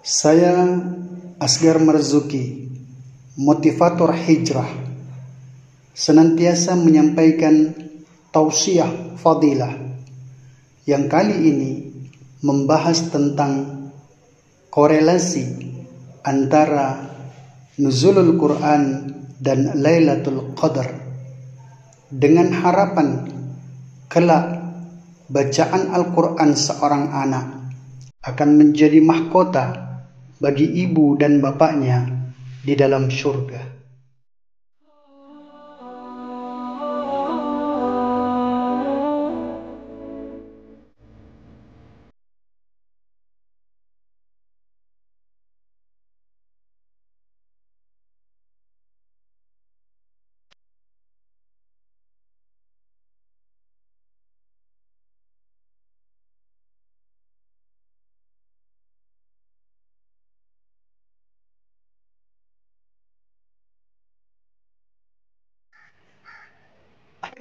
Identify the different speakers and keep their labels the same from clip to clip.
Speaker 1: Saya Asgar Marzuki, motivator hijrah, senantiasa menyampaikan tausiah fadilah yang kali ini membahas tentang korelasi antara nuzulul Quran dan Lailatul Qadar, dengan harapan kelak bacaan Al-Quran seorang anak akan menjadi mahkota bagi ibu dan bapaknya di dalam surga.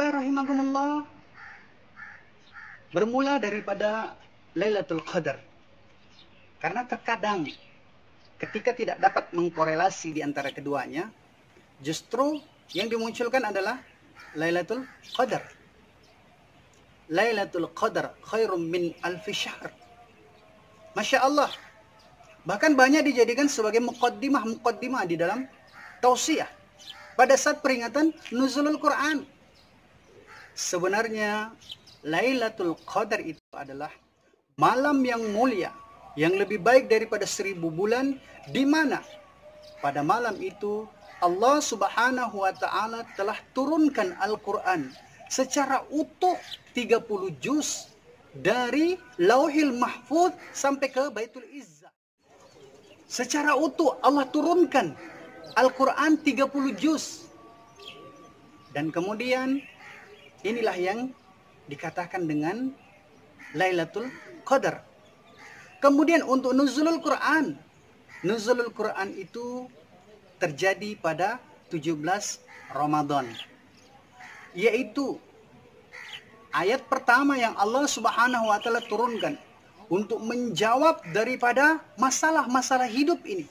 Speaker 1: Rahimahumullah, bermula daripada Lailatul Qadar. Karena terkadang ketika tidak dapat mengkorelasi di antara keduanya, justru yang dimunculkan adalah Lailatul Qadar. Lailatul Qadar khairum min alfi syahr. Masya Allah. Bahkan banyak dijadikan sebagai muqaddimah di dalam tausiah pada saat peringatan nuzulul Quran. Sebenarnya Lailatul Qadar itu adalah malam yang mulia, yang lebih baik daripada 1000 bulan, di mana pada malam itu Allah Subhanahu wa Ta'ala telah turunkan Al-Quran secara utuh 30 juz dari Lauhil Mahfuz sampai ke Baitul Izzah. Secara utuh Allah turunkan Al-Quran 30 juz. Dan kemudian inilah yang dikatakan dengan Lailatul Qadar. Kemudian untuk nuzulul Quran. Nuzulul Quran itu terjadi pada 17 Ramadan. Yaitu ayat pertama yang Allah Subhanahu wa Ta'ala turunkan untuk menjawab daripada masalah-masalah hidup ini.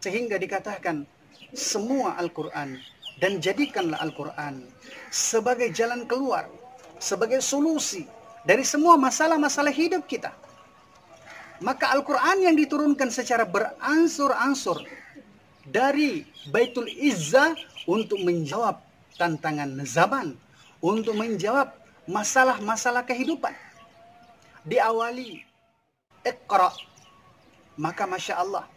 Speaker 1: Sehingga dikatakan semua Al-Quran, dan jadikanlah Al-Quran sebagai jalan keluar, sebagai solusi dari semua masalah-masalah hidup kita. Maka Al-Quran yang diturunkan secara beransur-ansur dari Baitul Izzah untuk menjawab tantangan zaman, untuk menjawab masalah-masalah kehidupan. Diawali Iqra. Maka Masya Allah,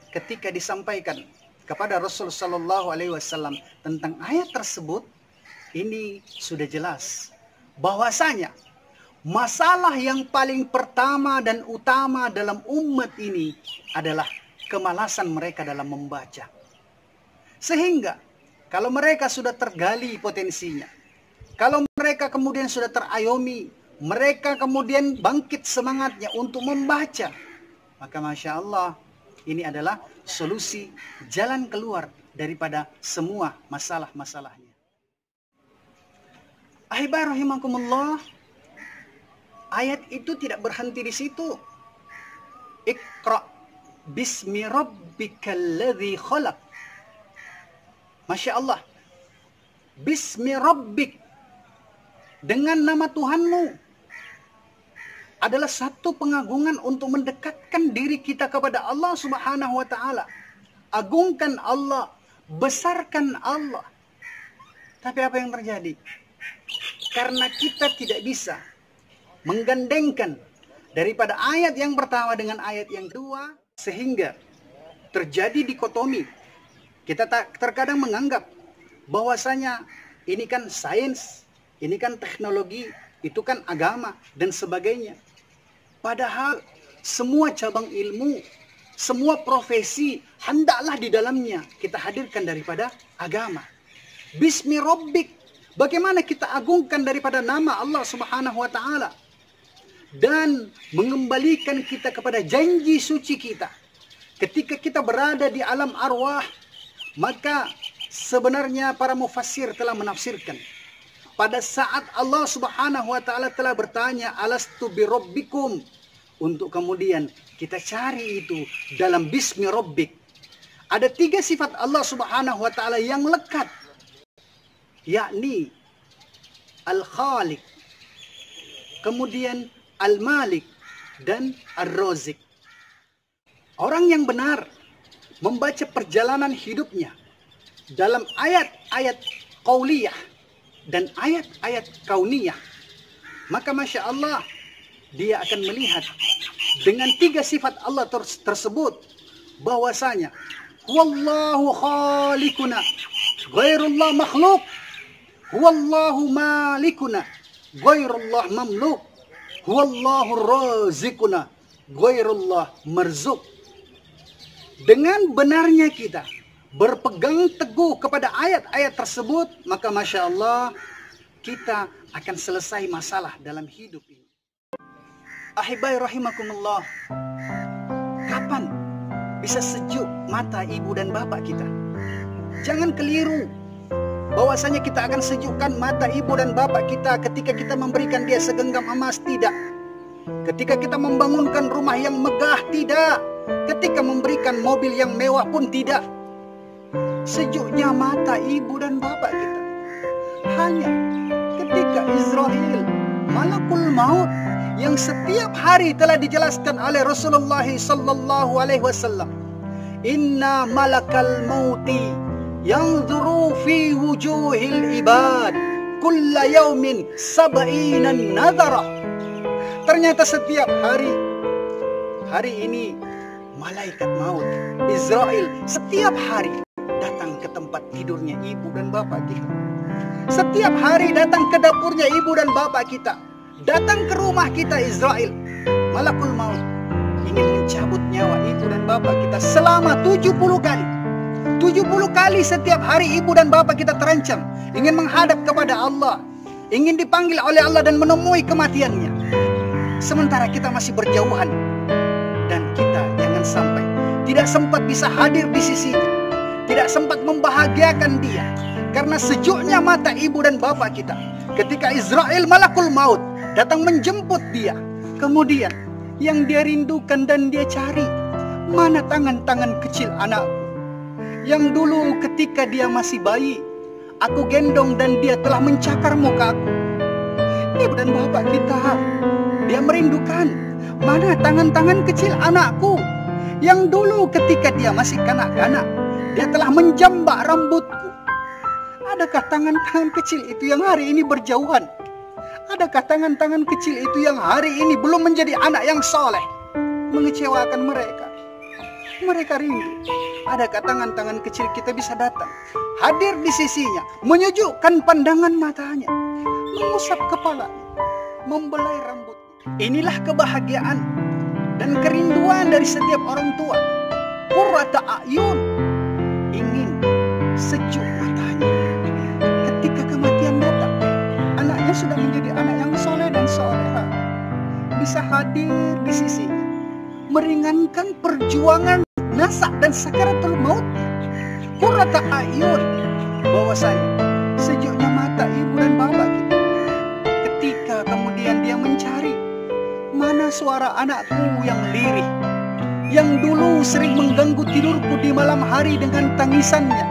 Speaker 1: ketika disampaikan kepada Rasul Sallallahu Alaihi Wasallam tentang ayat tersebut, ini sudah jelas bahwasanya masalah yang paling pertama dan utama dalam umat ini adalah kemalasan mereka dalam membaca. Sehingga kalau mereka sudah tergali potensinya, kalau mereka kemudian sudah terayomi, mereka kemudian bangkit semangatnya untuk membaca, maka Masya Allah, ini adalah solusi jalan keluar daripada semua masalah-masalahnya. Ahibah rahimakumullah, ayat itu tidak berhenti di situ. Iqra bismi rabbikal ladzi khalaq. Masya Allah. Bismi rabbik, dengan nama Tuhanmu, adalah satu pengagungan untuk mendekatkan diri kita kepada Allah Subhanahu wa Ta'ala. Agungkan Allah, besarkan Allah. Tapi apa yang terjadi? Karena kita tidak bisa menggandengkan daripada ayat yang pertama dengan ayat yang kedua, sehingga terjadi dikotomi. Kita terkadang menganggap bahwasanya ini kan sains, ini kan teknologi, itu kan agama, dan sebagainya. Padahal semua cabang ilmu, semua profesi, hendaklah di dalamnya kita hadirkan daripada agama. Bismi Rabbik, bagaimana kita agungkan daripada nama Allah Subhanahu wa Ta'ala, dan mengembalikan kita kepada janji suci kita. Ketika kita berada di alam arwah, maka sebenarnya para mufassir telah menafsirkan, pada saat Allah Subhanahu wa Ta'ala telah bertanya, alastu bi rabbikum, untuk kemudian kita cari itu dalam Bismi Rabbik. Ada 3 sifat Allah Subhanahu wa Ta'ala yang lekat, yakni Al-Khaliq, kemudian Al-Malik, dan Ar-Razik. Orang yang benar membaca perjalanan hidupnya dalam ayat-ayat qauliyah dan ayat-ayat kauniyah, maka Masya Allah, dia akan melihat dengan 3 sifat Allah tersebut bahwasanya Wallahu khaliquna ghairullah makhluk, Wallahu malikuna ghairullah mamluk, Wallahu razikuna ghairullah marzuk. Dengan benarnya kita berpegang teguh kepada ayat-ayat tersebut, maka Masya Allah, kita akan selesai masalah dalam hidup ini. Ahibai rahimakumullah, kapan bisa sejuk mata ibu dan bapak kita? Jangan keliru bahwasanya kita akan sejukkan mata ibu dan bapak kita ketika kita memberikan dia segenggam emas, tidak. Ketika kita membangunkan rumah yang megah, tidak. Ketika memberikan mobil yang mewah pun tidak. Sejuknya mata ibu dan bapak kita hanya ketika Israel, malakul maut, yang setiap hari telah dijelaskan oleh Rasulullah sallallahu alaihi wasallam, inna malakal mauti yanzuru fi wujuhil ibad kulla yaumin sab'ina nadhara. Ternyata setiap hari ini malaikat maut Israel setiap hari datang ke tempat tidurnya ibu dan bapak kita. Setiap hari datang ke dapurnya ibu dan bapak kita. Datang ke rumah kita Israel, malakul maut, ingin mencabut nyawa ibu dan bapak kita selama 70 kali. 70 kali setiap hari ibu dan bapak kita terancam, ingin menghadap kepada Allah, ingin dipanggil oleh Allah dan menemui kematiannya. Sementara kita masih berjauhan, dan kita jangan sampai tidak sempat bisa hadir di sisinya, tidak sempat membahagiakan dia, karena sejuknya mata ibu dan bapak kita ketika Israel, malakul maut, datang menjemput dia. Kemudian yang dia rindukan dan dia cari, mana tangan-tangan kecil anakku yang dulu ketika dia masih bayi aku gendong dan dia telah mencakar mukaku. Ibu dan bapak kita, dia merindukan, mana tangan-tangan kecil anakku yang dulu ketika dia masih kanak-kanak dia telah menjambak rambutku. Adakah tangan-tangan kecil itu yang hari ini berjauhan? Adakah tangan-tangan kecil itu yang hari ini belum menjadi anak yang soleh, mengecewakan mereka? Mereka rindu. Adakah tangan-tangan kecil kita bisa datang, hadir di sisinya, menyejukkan pandangan matanya, mengusap kepalanya, membelai rambutnya? Inilah kebahagiaan dan kerinduan dari setiap orang tua. Qurrata a'yun, ingin sejuk matanya ketika kematian datang. Anaknya sudah menjadi anak yang soleh dan soleha, bisa hadir di sisinya, meringankan perjuangan nasak dan sakaratul mautnya. Qurrata a'yun, bahwasanya sejuknya mata ibu dan bapak kita ketika kemudian dia mencari, mana suara anakku yang lirih, yang dulu sering mengganggu tidurku di malam hari dengan tangisannya.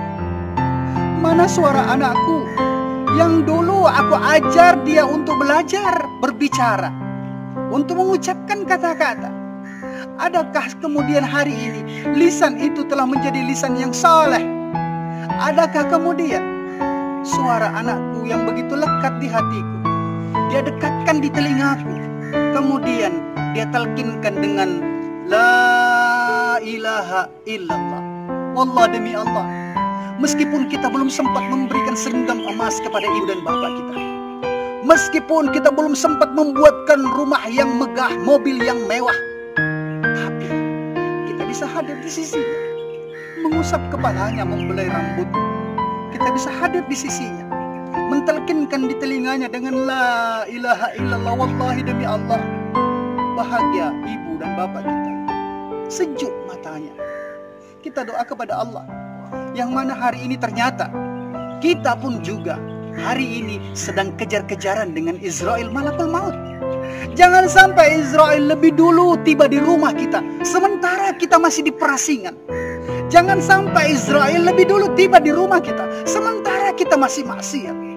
Speaker 1: Mana suara anakku yang dulu aku ajar dia untuk belajar berbicara, untuk mengucapkan kata-kata. Adakah kemudian hari ini lisan itu telah menjadi lisan yang saleh? Adakah kemudian suara anakku yang begitu lekat di hatiku dia dekatkan di telingaku, kemudian dia talkinkan dengan la ilaha illallah? Wallah, demi Allah, meskipun kita belum sempat memberikan segenggam emas kepada ibu dan bapak kita, meskipun kita belum sempat membuatkan rumah yang megah, mobil yang mewah, tapi kita bisa hadir di sisinya, mengusap kepalanya, membelai rambut. Kita bisa hadir di sisinya, mentelkinkan di telinganya dengan la ilaha illallah. Wallahi, demi Allah, bahagia ibu dan bapak kita, sejuk matanya. Kita doa kepada Allah, yang mana hari ini ternyata kita pun juga hari ini sedang kejar-kejaran dengan Israel, malakul maut. Jangan sampai Israel lebih dulu tiba di rumah kita, sementara kita masih di perasingan. Jangan sampai Israel lebih dulu tiba di rumah kita, sementara kita masih maksiat.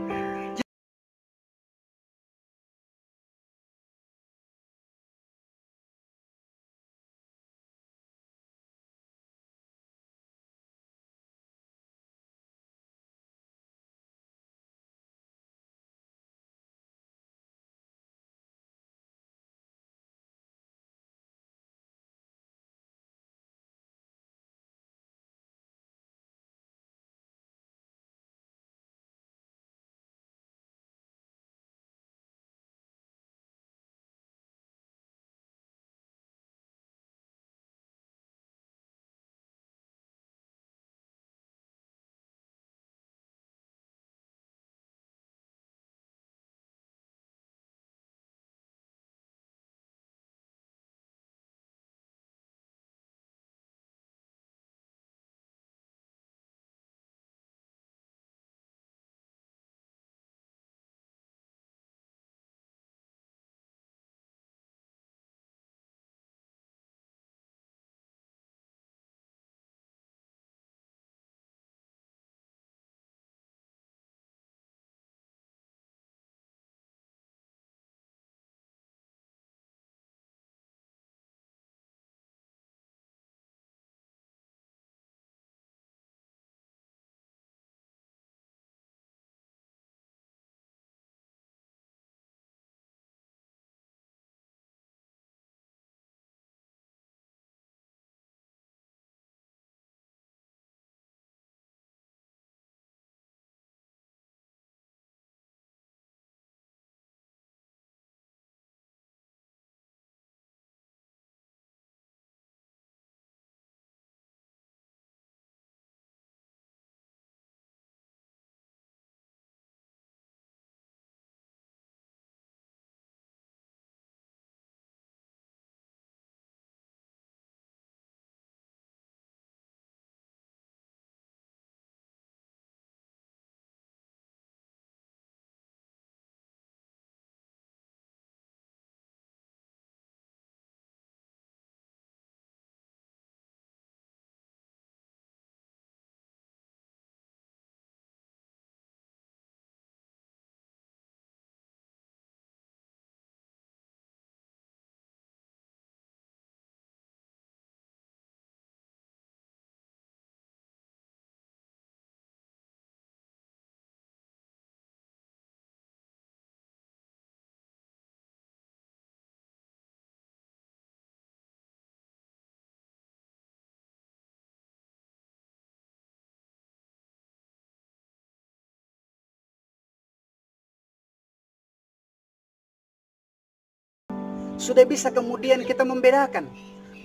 Speaker 1: Sudah bisa kemudian kita membedakan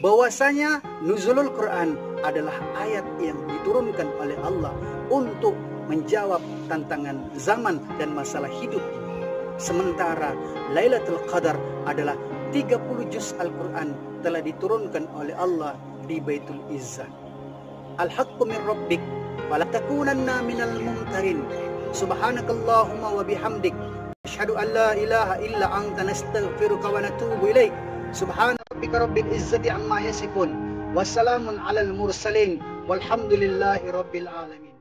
Speaker 1: bahwasanya nuzulul Quran adalah ayat yang diturunkan oleh Allah untuk menjawab tantangan zaman dan masalah hidup. Sementara Lailatul Qadar adalah 30 juz Al-Quran telah diturunkan oleh Allah di Baitul Izzah. Al-haqqu min rabbik fala takunanna minal mumtarin. Subhanakallahumma wa bihamdik asyhadu an la ilaha illa anta nastaghfiruka wa natubu ilaik. Subhana rabbika rabbil izzati amma yasifun. Wassalamun alal mursalin walhamdulillahi rabbil alamin.